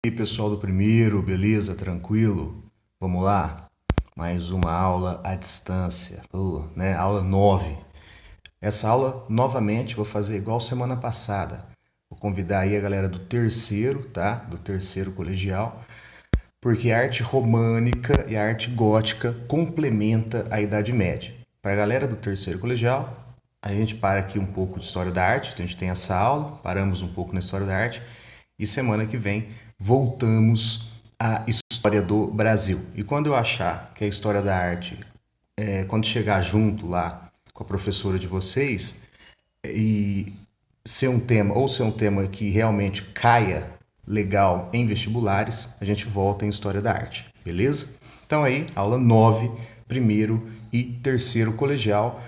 E aí, pessoal do primeiro, beleza? Tranquilo? Vamos lá? Mais uma aula à distância, né? Aula 9. Essa aula, novamente, vou fazer igual semana passada. Vou convidar aí a galera do terceiro, tá? Do terceiro colegial, porque a arte românica e a arte gótica complementa a Idade Média. Para a galera do terceiro colegial, a gente para aqui um pouco de história da arte, então a gente tem essa aula, paramos um pouco na história da arte, e semana que vem voltamos à história do Brasil. E quando eu achar que a história da arte, quando chegar junto lá com a professora de vocês, e ser um tema que realmente caia legal em vestibulares, a gente volta em História da Arte, beleza? Então aí, aula 9, primeiro e terceiro colegial,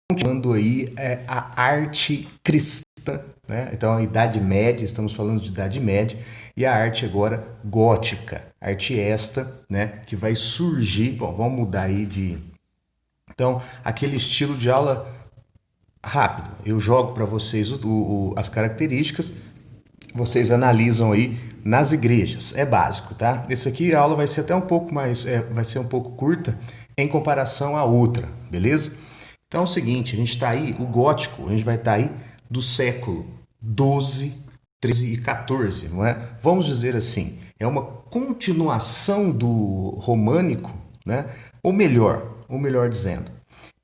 continuando aí a arte cristã, né? Então a Idade Média, estamos falando de Idade Média, e a arte agora gótica, arte esta, né, que vai surgir, bom, vamos mudar aí de... Então, aquele estilo de aula rápido, eu jogo para vocês as características, vocês analisam aí nas igrejas, é básico, tá? Esse aqui a aula vai ser até um pouco mais, vai ser um pouco curta em comparação à outra, beleza? Então é o seguinte, a gente está aí, o gótico, a gente vai estar aí do século 12, 13 e 14, não é? Vamos dizer assim, é uma continuação do românico, né? Ou melhor dizendo,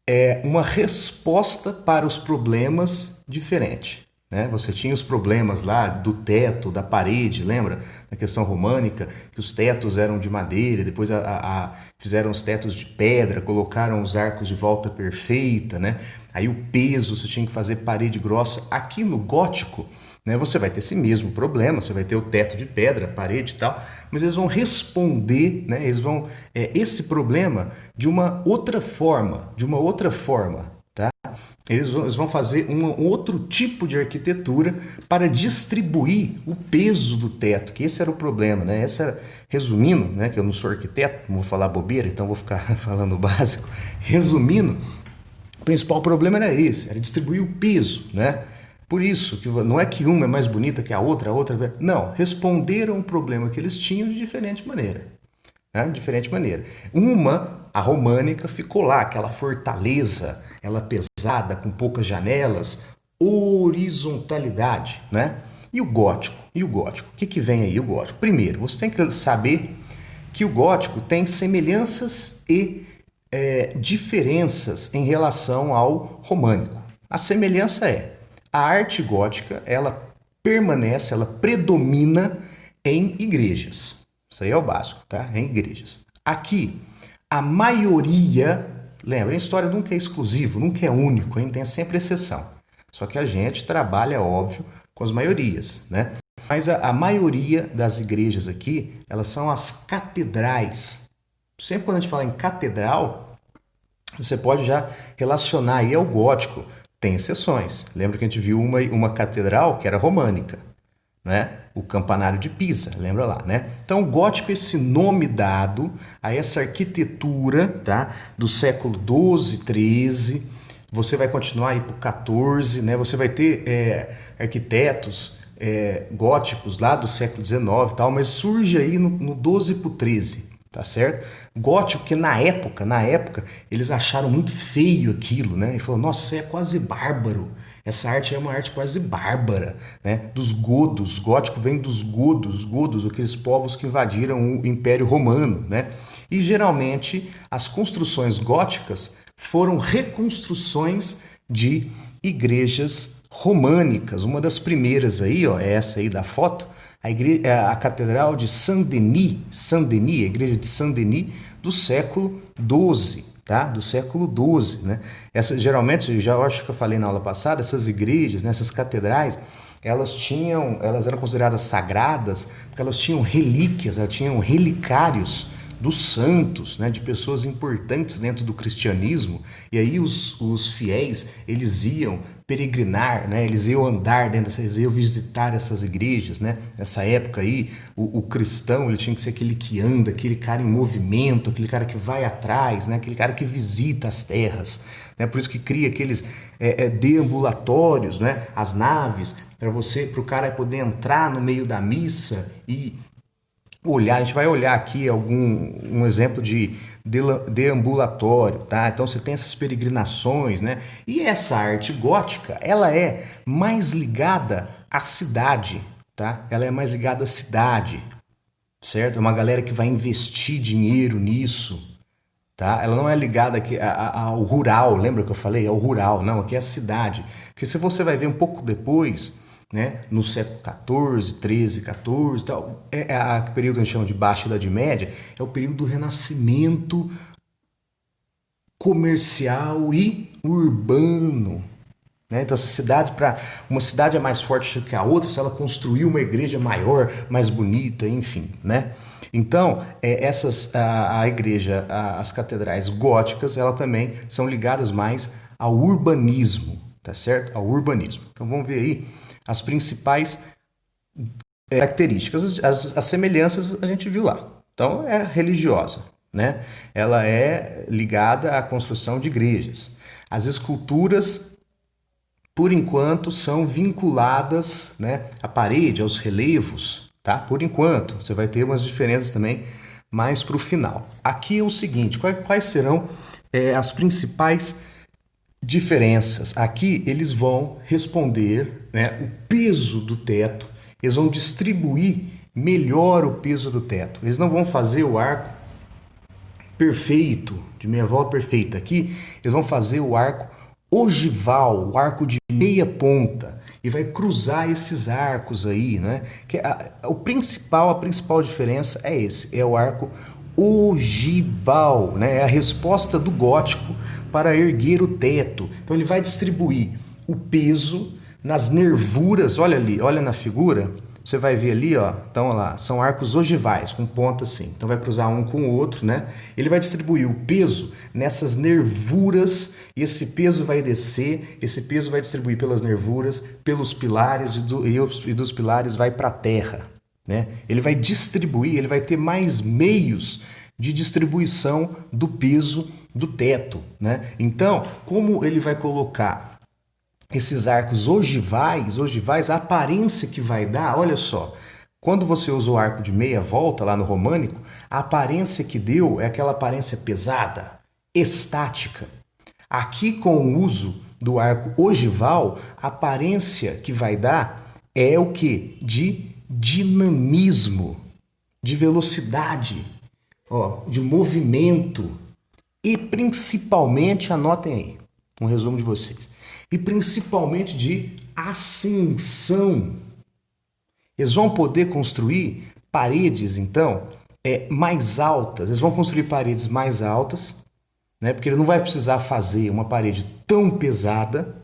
é uma resposta para os problemas diferente. Né? Você tinha os problemas lá do teto, da parede, lembra? Na questão românica, que os tetos eram de madeira, depois fizeram os tetos de pedra, colocaram os arcos de volta perfeita, né? Aí o peso, você tinha que fazer parede grossa. Aqui no gótico, né, você vai ter esse mesmo problema, você vai ter o teto de pedra, parede e tal, mas eles vão responder, né, esse problema de uma outra forma, tá? Eles vão fazer um outro tipo de arquitetura para distribuir o peso do teto, que esse era o problema, né? Resumindo, né, que eu não sou arquiteto, não vou falar bobeira, então vou ficar falando o básico. Resumindo, o principal problema era esse, era distribuir o peso, né? Por isso, que não é que uma é mais bonita que a outra. Não, responderam o problema que eles tinham de diferente maneira. Né? Diferente maneira. A românica, ficou lá, aquela fortaleza, ela pesada, com poucas janelas, horizontalidade, né? E o gótico? O que vem aí, o gótico? Primeiro, você tem que saber que o gótico tem semelhanças e diferenças em relação ao românico. A semelhança é a arte gótica, ela permanece, ela predomina em igrejas. Isso aí é o básico, tá? Em igrejas. Aqui, a maioria, lembra, a história nunca é exclusivo, nunca é único, hein? Tem sempre exceção. Só que a gente trabalha, óbvio, com as maiorias, né? Mas a maioria das igrejas aqui, elas são as catedrais. Sempre quando a gente fala em catedral, você pode já relacionar aí ao gótico. Tem exceções. Lembra que a gente viu uma catedral que era românica, né? O campanário de Pisa, lembra lá, né? Então, o gótico é esse nome dado a essa arquitetura, tá? Do século 12, 13. Você vai continuar aí para o 14, né? Você vai ter arquitetos góticos lá do século 19 e tal, mas surge aí no 12 para o 13, tá certo? Gótico que na época, eles acharam muito feio aquilo, né? E falou, nossa, isso aí é quase bárbaro. Essa arte é uma arte quase bárbara, né? Dos godos, gótico vem dos godos, aqueles povos que invadiram o Império Romano, né? E geralmente as construções góticas foram reconstruções de igrejas românicas. Uma das primeiras aí, ó, é essa aí da foto, a Catedral de Saint-Denis, a igreja de Saint-Denis do século XII, tá? Do século XII, né? Geralmente, eu já acho que eu falei na aula passada, essas igrejas, né, essas catedrais, elas eram consideradas sagradas porque elas tinham relíquias, elas tinham relicários dos santos, né, de pessoas importantes dentro do cristianismo, e aí os fiéis, eles iam peregrinar, né? Eles iam andar eles iam visitar essas igrejas, né? Nessa época aí, o cristão ele tinha que ser aquele que anda, aquele cara em movimento, aquele cara que vai atrás, né? Aquele cara que visita as terras, né? Por isso que cria aqueles deambulatórios, né? As naves para o cara poder entrar no meio da missa e olhar. A gente vai olhar aqui um exemplo de deambulatório, tá? Então você tem essas peregrinações, né? E essa arte gótica, ela é mais ligada à cidade, tá? Ela é mais ligada à cidade, certo? É uma galera que vai investir dinheiro nisso, tá? Ela não é ligada aqui ao rural, lembra que eu falei? Ao rural, não, aqui é a cidade. Porque se você vai ver um pouco depois, né, no século XIV, XIII, XIV, tal, o período que a gente chama de Baixa Idade Média, é o período do renascimento comercial e urbano. Né? Então, essas cidades, para uma cidade é mais forte que a outra, se ela construir uma igreja maior, mais bonita, enfim, né? Então, a igreja, as catedrais góticas, elas também são ligadas mais ao urbanismo, tá certo? Ao urbanismo. Então, vamos ver aí as principais características. As semelhanças a gente viu lá. Então, é religiosa, né? Ela é ligada à construção de igrejas. As esculturas, por enquanto, são vinculadas, né, à parede, aos relevos, tá? Por enquanto. Você vai ter umas diferenças também mais para o final. Aqui é o seguinte, quais serão as principais diferenças? Aqui eles vão responder, né, o peso do teto, eles vão distribuir melhor o peso do teto. Eles não vão fazer o arco perfeito, de meia volta perfeita. Aqui eles vão fazer o arco ogival, o arco de meia ponta, e vai cruzar esses arcos aí, né? Que a principal diferença é esse, é o arco ogival, né? É a resposta do gótico para erguer o teto. Então ele vai distribuir o peso nas nervuras, olha ali, olha na figura, você vai ver ali, ó, então olha lá, são arcos ogivais, com ponta assim, então vai cruzar um com o outro, né? Ele vai distribuir o peso nessas nervuras, e esse peso vai descer, esse peso vai distribuir pelas nervuras, pelos pilares, e dos pilares vai para a terra, né? Ele vai distribuir, ele vai ter mais meios de distribuição do peso do teto, né? Então, como ele vai colocar esses arcos ogivais, a aparência que vai dar, olha só, quando você usa o arco de meia volta lá no românico, a aparência que deu é aquela aparência pesada, estática. Aqui, com o uso do arco ogival, a aparência que vai dar é o que? De dinamismo, de velocidade, ó, de movimento e principalmente, anotem aí, um resumo de vocês, e principalmente de ascensão. Eles vão poder construir paredes, então, mais altas. Eles vão construir paredes mais altas, né? Porque ele não vai precisar fazer uma parede tão pesada.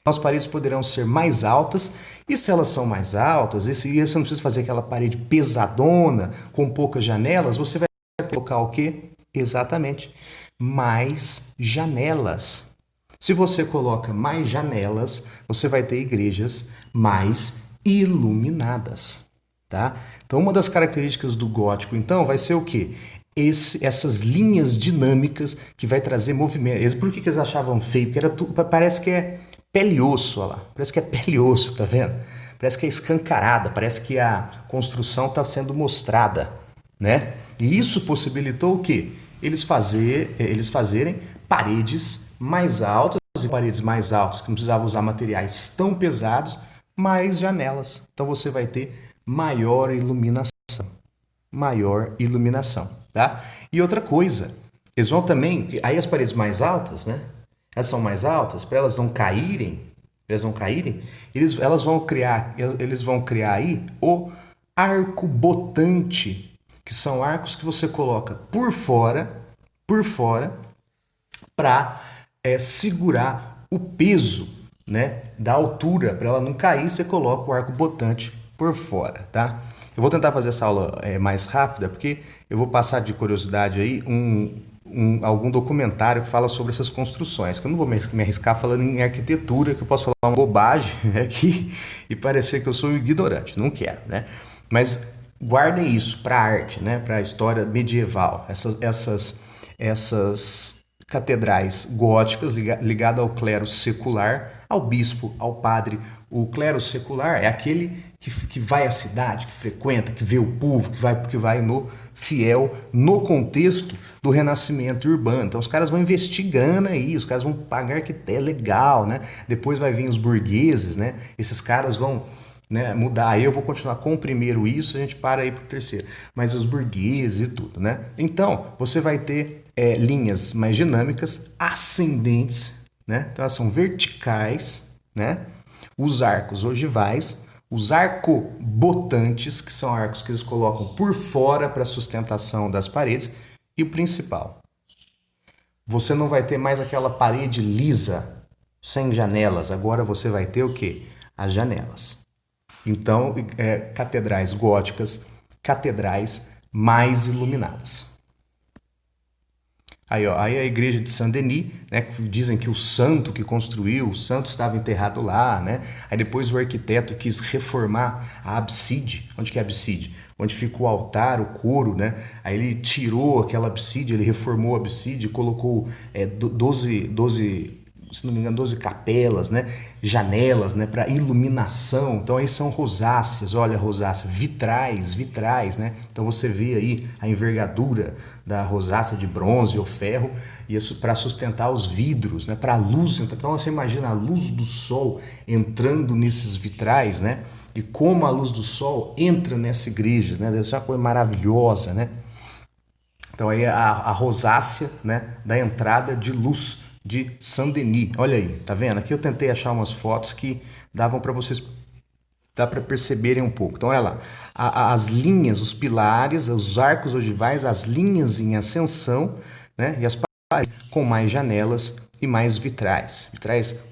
As paredes poderão ser mais altas, e se elas são mais altas, e se você não precisa fazer aquela parede pesadona, com poucas janelas, você vai colocar o quê? Exatamente, mais janelas. Se você coloca mais janelas, você vai ter igrejas mais iluminadas, tá? Então, uma das características do gótico, então, vai ser o quê? Essas linhas dinâmicas que vai trazer movimento. Por que eles achavam feio? Porque era tudo, parece que é pele e osso, olha lá. Parece que é pele e osso, tá vendo? Parece que é escancarada, parece que a construção está sendo mostrada, né? E isso possibilitou o quê? Eles fazerem paredes mais altas, e paredes mais altas, que não precisava usar materiais tão pesados, mais janelas. Então você vai ter maior iluminação, tá? E outra coisa, eles vão também, aí as paredes mais altas, né? Elas são mais altas, para elas não caírem, eles vão criar aí o arco botante, que são arcos que você coloca por fora, para segurar o peso, né, da altura, para ela não cair, você coloca o arco botante por fora, tá? Eu vou tentar fazer essa aula mais rápida, porque eu vou passar de curiosidade aí algum documentário que fala sobre essas construções, que eu não vou me arriscar falando em arquitetura, que eu posso falar uma bobagem aqui e parecer que eu sou ignorante, não quero, né? Mas guardem isso para a arte, né? Para a história medieval, essas catedrais góticas ligadas ao clero secular, ao bispo, ao padre. O clero secular é aquele que vai à cidade, que frequenta, que vê o povo, que vai no fiel, no contexto do renascimento urbano. Então os caras vão investir grana aí, os caras vão pagar arquiteto, legal, né? Depois vai vir os burgueses, né? Esses caras vão, né, mudar. Aí eu vou continuar com o primeiro isso, a gente para aí pro terceiro. Mas os burgueses e tudo, né? Então você vai ter linhas mais dinâmicas, ascendentes, né? Então elas são verticais, né? Os arcos ogivais, os arcobotantes, que são arcos que eles colocam por fora para sustentação das paredes, e o principal. Você não vai ter mais aquela parede lisa, sem janelas. Agora você vai ter o quê? As janelas. Então, catedrais góticas, catedrais mais iluminadas. Aí, ó, aí a igreja de Saint-Denis, né, dizem que o santo que construiu, o santo estava enterrado lá, né? Aí depois o arquiteto quis reformar a abside. Onde que é a abside? Onde fica o altar, o coro, né? Aí ele tirou aquela abside, ele reformou a abside, colocou 12, se não me engano, 12 capelas, né? Janelas, né? Para iluminação. Então aí são rosáceas, olha a rosácea, vitrais, né? Então você vê aí a envergadura da rosácea de bronze ou ferro, e isso para sustentar os vidros, né? Para a luz. Então você imagina a luz do sol entrando nesses vitrais, né? E como a luz do sol entra nessa igreja, né? Deve ser uma coisa maravilhosa, né? Então aí a rosácea, né? Da entrada de luz de Saint-Denis. Olha aí, tá vendo? Aqui eu tentei achar umas fotos que davam para vocês, dá para perceberem um pouco. Então olha lá, as linhas, os pilares, os arcos ogivais, as linhas em ascensão, né? E as paredes com mais janelas e mais vitrais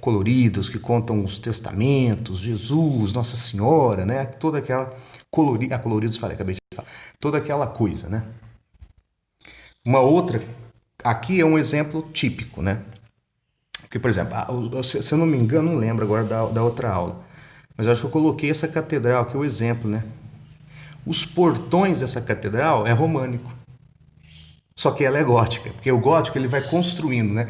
coloridos que contam os testamentos, Jesus, Nossa Senhora, né? Toda aquela coloridos, falei, acabei de falar, toda aquela coisa, né? Uma outra, aqui é um exemplo típico, né? Porque, por exemplo, se eu não me engano, não lembro agora da outra aula, mas eu acho que eu coloquei essa catedral aqui, o exemplo, né? Os portões dessa catedral é românico, só que ela é gótica, porque o gótico ele vai construindo, né?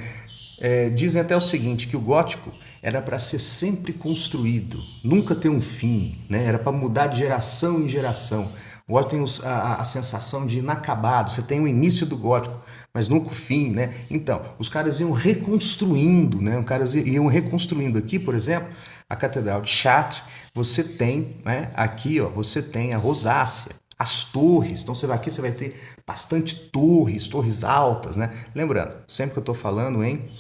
Dizem até o seguinte, que o gótico era para ser sempre construído, nunca ter um fim, né? Era para mudar de geração em geração. O gótico tem a sensação de inacabado, você tem o início do gótico, mas nunca o fim, né? Então, os caras iam reconstruindo, né? Os caras iam reconstruindo. Aqui, por exemplo, a Catedral de Chartres, você tem, né? Aqui, ó, você tem a rosácea, as torres. Então, você vai aqui, você vai ter bastante torres altas, né? Lembrando, sempre que eu estou falando em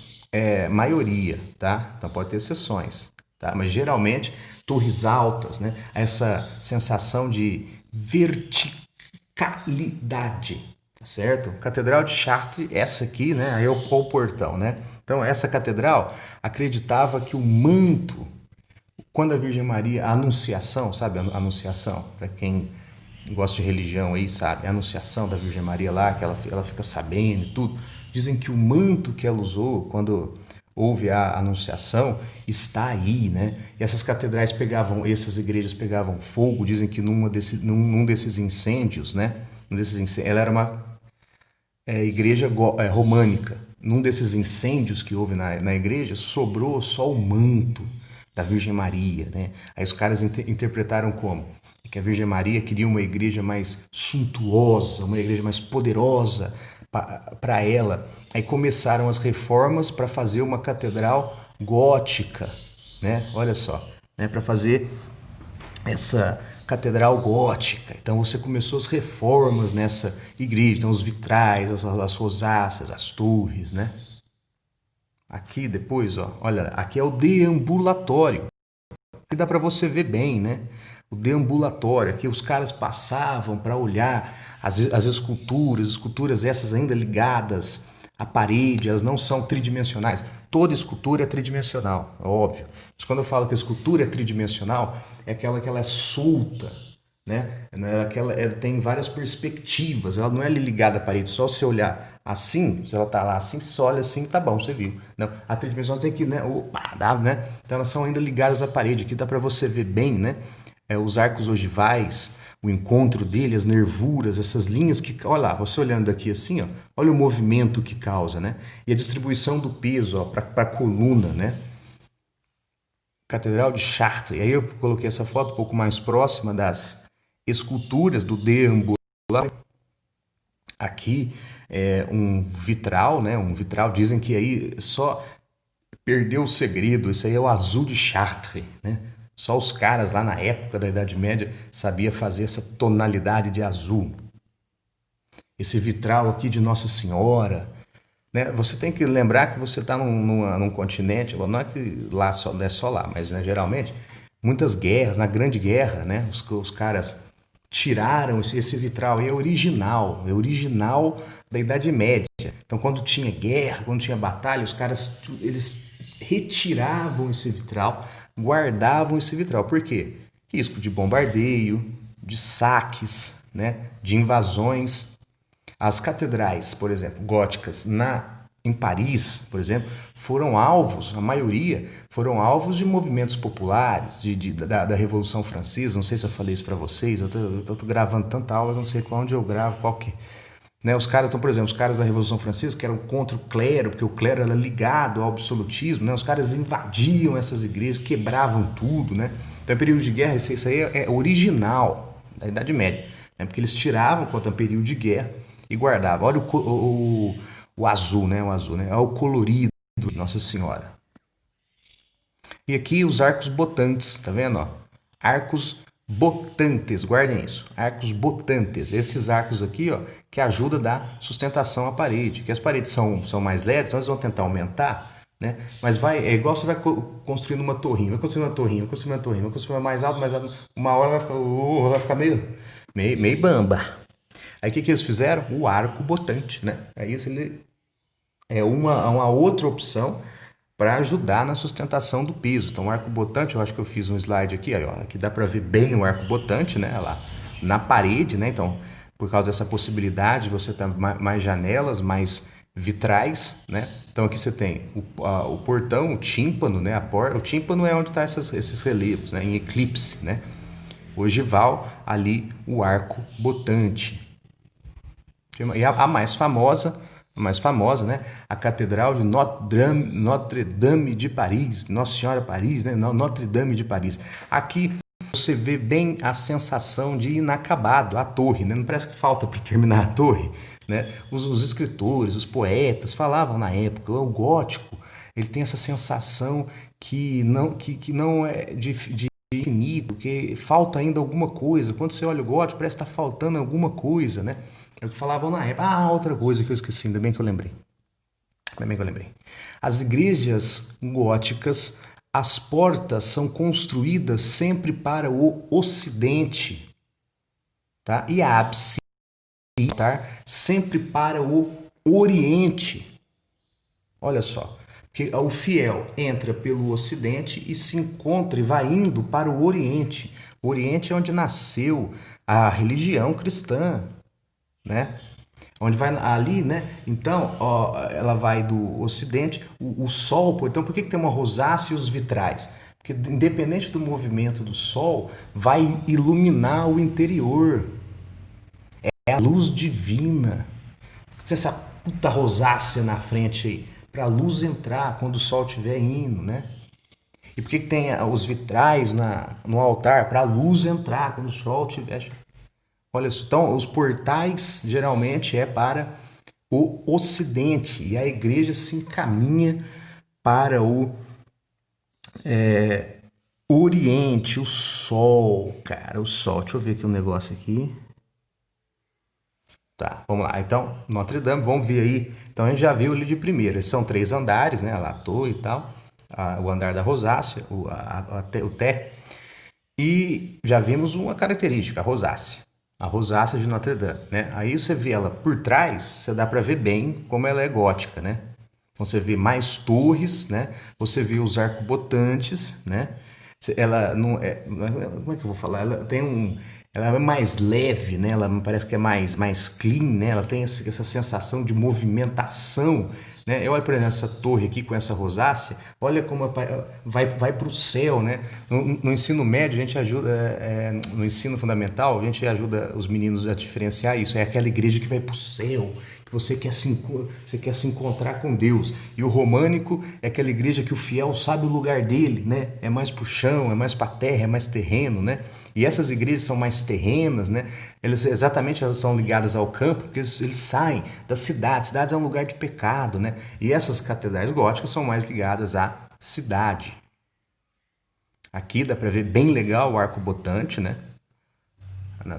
maioria, tá? Então, pode ter exceções, tá? Mas, geralmente, torres altas, né? Essa sensação de verticalidade, tá certo? Catedral de Chartres, essa aqui, né? Aí é o portão, né? Então, essa catedral acreditava que o manto, quando a Virgem Maria, a Anunciação, sabe? A Anunciação, para quem gosta de religião aí, sabe? A Anunciação da Virgem Maria lá, que ela fica sabendo e tudo. Dizem que o manto que ela usou quando houve a Anunciação está aí, né? E essas catedrais essas igrejas pegavam fogo. Dizem que num desses incêndios, né? Ela era uma igreja românica. Num desses incêndios que houve na igreja, sobrou só o manto da Virgem Maria, né? Aí os caras interpretaram como? Que a Virgem Maria queria uma igreja mais suntuosa, uma igreja mais poderosa para ela. Aí começaram as reformas para fazer uma catedral gótica, né? Olha só, né? Para fazer essa catedral gótica. Então você começou as reformas nessa igreja, então os vitrais, as rosáceas, as torres, né? Aqui depois, ó, olha, aqui é o deambulatório. Aqui dá para você ver bem, né? O deambulatório, aqui os caras passavam para olhar as esculturas essas ainda ligadas à parede, elas não são tridimensionais. Toda escultura é tridimensional, é óbvio. Mas quando eu falo que a escultura é tridimensional, é aquela que ela é solta, né? Ela tem várias perspectivas, ela não é ligada à parede, só se olhar assim, se ela tá lá assim, você olha assim, tá bom, você viu. Não, a tridimensional tem que, né, opa, dá, né? Então elas são ainda ligadas à parede. Aqui dá para você ver bem, né? Os arcos ogivais, o encontro dele, as nervuras, essas linhas que, olha lá, você olhando daqui assim, ó, olha o movimento que causa, né? E a distribuição do peso, ó, para a coluna, né? Catedral de Chartres. E aí eu coloquei essa foto um pouco mais próxima das esculturas do deambular. Aqui é um vitral, né? Um vitral, dizem que aí só perdeu o segredo. Esse aí é o azul de Chartres, né? Só os caras lá na época da Idade Média sabiam fazer essa tonalidade de azul. Esse vitral aqui de Nossa Senhora, né? Você tem que lembrar que você está num continente, não é que lá só, não é só lá, mas né, geralmente, muitas guerras, na Grande Guerra, né? Os caras tiraram esse vitral, e é original da Idade Média. Então, quando tinha guerra, quando tinha batalha, os caras, eles retiravam esse vitral, guardavam esse vitral. Por quê? Risco de bombardeio, de saques, né? De invasões. As catedrais, por exemplo, góticas em Paris, por exemplo, foram alvos, a maioria foram alvos de movimentos populares, da Revolução Francesa. Não sei se eu falei isso para vocês, eu tô gravando tanta aula, não sei onde eu gravo, qual que. Né, os caras, então, por exemplo, os caras da Revolução Francesa que eram contra o clero, porque o clero era ligado ao absolutismo, né, os caras invadiam essas igrejas, quebravam tudo, né? Então, em período de guerra, isso aí é original da Idade Média, né, porque eles tiravam contra o período de guerra e guardavam. Olha o azul, né? O azul, né? É o colorido de Nossa Senhora. E aqui os arcos botantes, tá vendo? Ó? Arcos botantes, guardem isso. Arcos botantes. Esses arcos aqui, ó, que ajudam a dar sustentação à parede. Que as paredes são mais leves, então eles vão tentar aumentar, né? Mas é igual você vai construindo uma torrinha, vai construindo uma torrinha, vai construindo uma torrinha, vai construindo mais alto, mais alto. Uma hora vai ficar meio bamba. Aí o que eles fizeram? O arco botante, né? Aí ele é uma outra opção para ajudar na sustentação do piso. Então, o arco botante, eu acho que eu fiz um slide aqui, ó, aqui dá para ver bem o arco botante, né? Lá na parede, né? Então, por causa dessa possibilidade de você ter mais janelas, mais vitrais, né? Então, aqui você tem o portão, o tímpano, né? O tímpano é onde tá esses relevos, né? Em eclipse, né? O ogival, ali o arco botante. E a mais famosa, né? A Catedral de Notre Dame de Paris, Nossa Senhora Paris, né? Notre Dame de Paris. Aqui você vê bem a sensação de inacabado, a torre, né? Não parece que falta para terminar a torre, né? Os escritores, os poetas falavam na época, o gótico, ele tem essa sensação que não é de infinito, que falta ainda alguma coisa. Quando você olha o gótico, parece que está faltando alguma coisa, né? É o que falavam na época. Ah, outra coisa que eu esqueci, ainda bem que eu lembrei. As igrejas góticas, as portas são construídas sempre para o ocidente, tá? E a ábside, tá? Sempre para o oriente. Olha só, que o fiel entra pelo ocidente e se encontra e vai indo para o oriente. O oriente é onde nasceu a religião cristã, né? Onde vai ali, né? Então, ó, ela vai do ocidente, o sol, então por que tem uma rosácea e os vitrais? Porque independente do movimento do sol, vai iluminar o interior. É a luz divina. Tem essa puta rosácea na frente aí, para a luz entrar quando o sol estiver indo, né? E por que tem os vitrais no altar? Para a luz entrar quando o sol estiver. Olha só, então os portais geralmente é para o ocidente e a igreja se encaminha para o oriente, o sol, cara, o sol. Deixa eu ver aqui um negócio aqui. Tá, vamos lá. Então, Notre Dame, vamos ver aí. Então, a gente já viu ali de primeiro. São 3 andares, né? A torre e tal. O andar da rosácea, o Té. E já vimos uma característica, a rosácea. A rosácea de Notre Dame, né? Aí você vê ela por trás, você dá para ver bem como ela é gótica, né? Então, você vê mais torres, né? Você vê os arcobotantes, né? Ela não é... Como é que eu vou falar? Ela tem ela é mais leve, né? Ela me parece que é mais clean, né? Ela tem essa sensação de movimentação, né? Eu olho, por exemplo, essa torre aqui com essa rosácea, olha como vai para o céu, né? No ensino médio, a gente ajuda, no ensino fundamental, a gente ajuda os meninos a diferenciar isso. É aquela igreja que vai para o céu, que você quer se encontrar com Deus. E o românico é aquela igreja que o fiel sabe o lugar dele, né? É mais pro chão, é mais para terra, é mais terreno, né? E essas igrejas são mais terrenas, né? Elas são ligadas ao campo, porque eles saem das cidades. Cidades é um lugar de pecado, né? E essas catedrais góticas são mais ligadas à cidade. Aqui dá para ver bem legal o arco botante, né?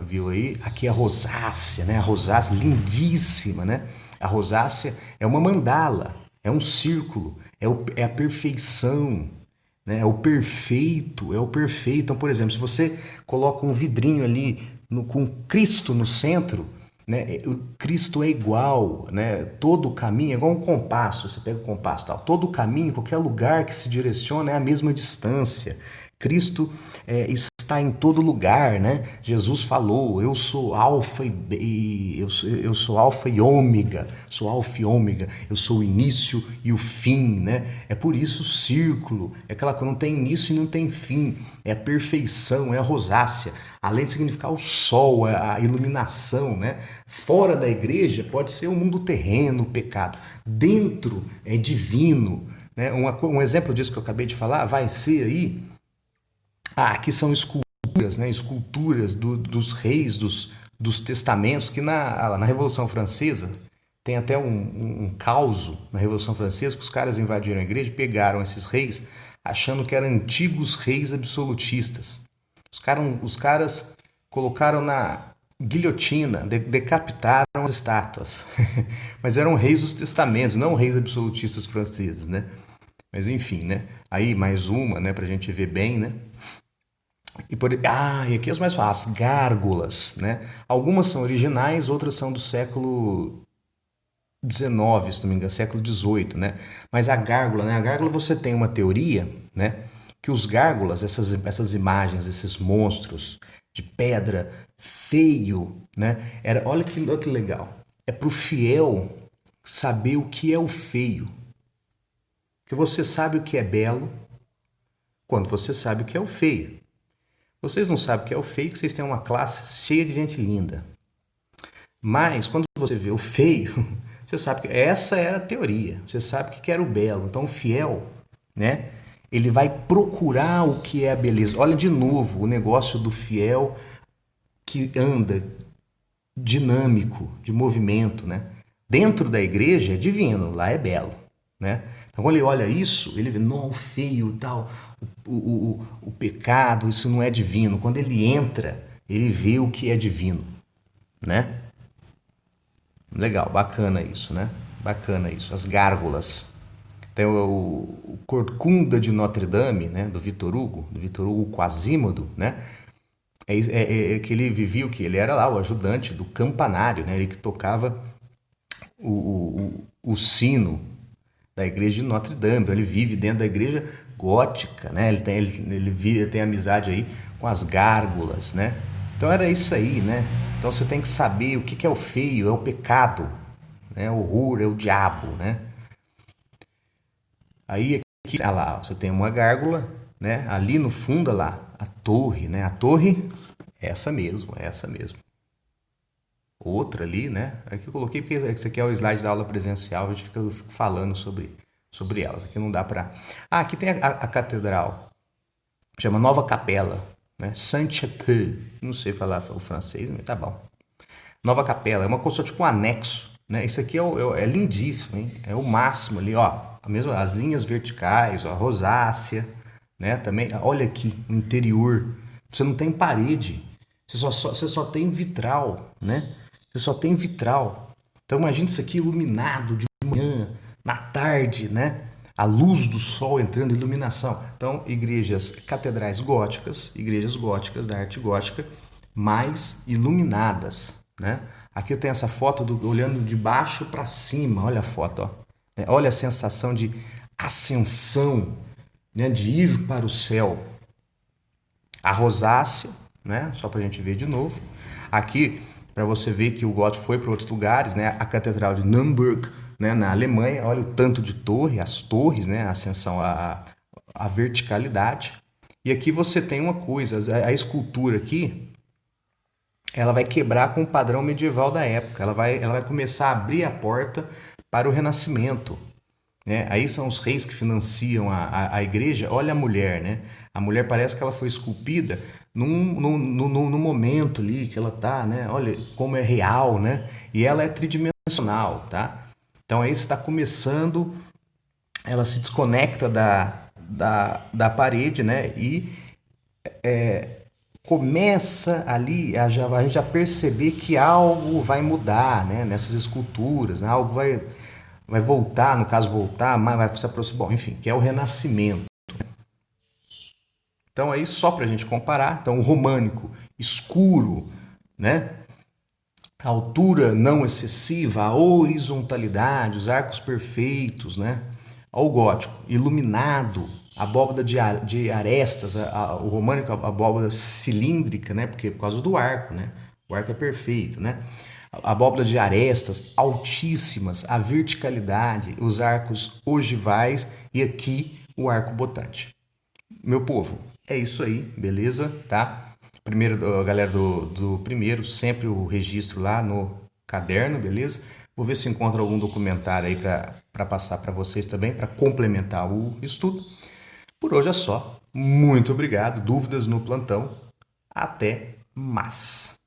Viu aí? Aqui a rosácea, né? A rosácea lindíssima, né? A rosácea é uma mandala, é um círculo, é a perfeição, né? É o perfeito, é o perfeito. Então, por exemplo, se você coloca um vidrinho ali com Cristo no centro, né? O Cristo é igual, né? Todo o caminho é igual um compasso. Você pega o compasso, tal. Todo o caminho, qualquer lugar que se direciona é a mesma distância. Cristo está em todo lugar, né? Jesus falou: eu sou alfa eu sou alfa e ômega, sou alfa e ômega, eu sou o início e o fim, né? É por isso o círculo, é aquela que não tem início e não tem fim, é a perfeição, é a rosácea, além de significar o sol, a iluminação, né? Fora da igreja pode ser o mundo terreno, o pecado. Dentro é divino, né? Um exemplo disso que eu acabei de falar vai ser aí. Aqui são esculturas, né? Esculturas dos reis, dos testamentos, que na Revolução Francesa tem até um caos na Revolução Francesa, que os caras invadiram a igreja e pegaram esses reis achando que eram antigos reis absolutistas. Os caras colocaram na guilhotina, decapitaram as estátuas. Mas eram reis dos testamentos, não reis absolutistas franceses, né? Mas enfim, né? Aí mais uma, né, pra gente ver bem, né? E aqui as mais fáceis, gárgulas, né? Algumas são originais, outras são do século XIX, se não me engano, século XVIII, né? Mas a gárgula, né? A gárgula você tem uma teoria, né? Que os gárgulas, essas imagens, esses monstros de pedra, feio, né? Olha que legal. É para o fiel saber o que é o feio. Porque você sabe o que é belo quando você sabe o que é o feio. Vocês não sabem o que é o feio, que vocês têm uma classe cheia de gente linda. Mas quando você vê o feio, você sabe que essa era a teoria. Você sabe que era o belo. Então o fiel, né? Ele vai procurar o que é a beleza. Olha de novo o negócio do fiel que anda dinâmico, de movimento, né? Dentro da igreja é divino, lá é belo, né? Então quando ele olha isso, ele vê, não, o feio, tal, o pecado, isso não é divino. Quando ele entra, ele vê o que é divino, né? Legal, bacana isso, né? Bacana isso. As gárgulas. Tem o Corcunda de Notre Dame, né? Do Vitor Hugo Quasímodo, né? Que ele vivia o que? Ele era lá o ajudante do campanário, né? Ele que tocava o sino da igreja de Notre Dame. Então ele vive dentro da igreja gótica, né? Ele tem amizade aí com as gárgulas, né? Então era isso aí, né? Então você tem que saber o que é o feio, é o pecado, né? O horror é o diabo, né? Aí aqui, olha lá, você tem uma gárgula, né? Ali no fundo, olha lá, a torre, né? A torre, essa mesmo, essa mesmo. Outra ali, né? Aqui eu coloquei porque esse aqui é o slide da aula presencial, a gente fica falando sobre elas. Aqui não dá para. Aqui tem a catedral, chama Nova Capela, né? Saint-Chapelle, não sei falar o francês, mas tá bom. Nova Capela, é uma coisa tipo um anexo, né? Isso aqui é lindíssimo, hein? É o máximo ali, ó. Mesmo as linhas verticais, ó, a rosácea, né? Também, olha aqui, o interior. Você não tem parede, você só tem vitral, né? Você só tem vitral. Então imagina isso aqui iluminado de manhã, na tarde, né? A luz do sol entrando, iluminação. Então, catedrais góticas, igrejas góticas da arte gótica, mais iluminadas, né? Aqui eu tenho essa foto olhando de baixo para cima. Olha a foto, ó. Olha a sensação de ascensão, né? De ir para o céu. A rosácea, né? Só para a gente ver de novo. Aqui, para você ver que o gótico foi para outros lugares, né? A Catedral de Nürnberg, né? Na Alemanha, olha o tanto de torre, as torres, né? A ascensão, a verticalidade. E aqui você tem uma coisa, a escultura aqui, ela vai quebrar com o padrão medieval da época. Ela vai começar a abrir a porta para o Renascimento, né? Aí são os reis que financiam a igreja. Olha a mulher, né? A mulher parece que ela foi esculpida no momento ali que ela tá, né? Olha como é real, né? E ela é tridimensional, tá? Então aí você está começando, ela se desconecta da parede, né? E começa ali a gente já perceber que algo vai mudar, né? Nessas esculturas, né? Algo vai voltar, no caso voltar, mas vai se aproximar, bom, enfim, que é o Renascimento. Então aí só para a gente comparar, então o românico escuro, né? A altura não excessiva, a horizontalidade, os arcos perfeitos, né? O gótico iluminado, a abóbada de arestas, o românico a abóbada cilíndrica, né? Porque por causa do arco, né? O arco é perfeito, né? A abóbada de arestas altíssimas, a verticalidade, os arcos ogivais e aqui o arco botante. Meu povo, é isso aí, beleza? Tá? Primeiro, galera do primeiro, sempre o registro lá no caderno, beleza? Vou ver se encontro algum documentário aí para passar para vocês também, para complementar o estudo. Por hoje é só. Muito obrigado. Dúvidas no plantão. Até mais.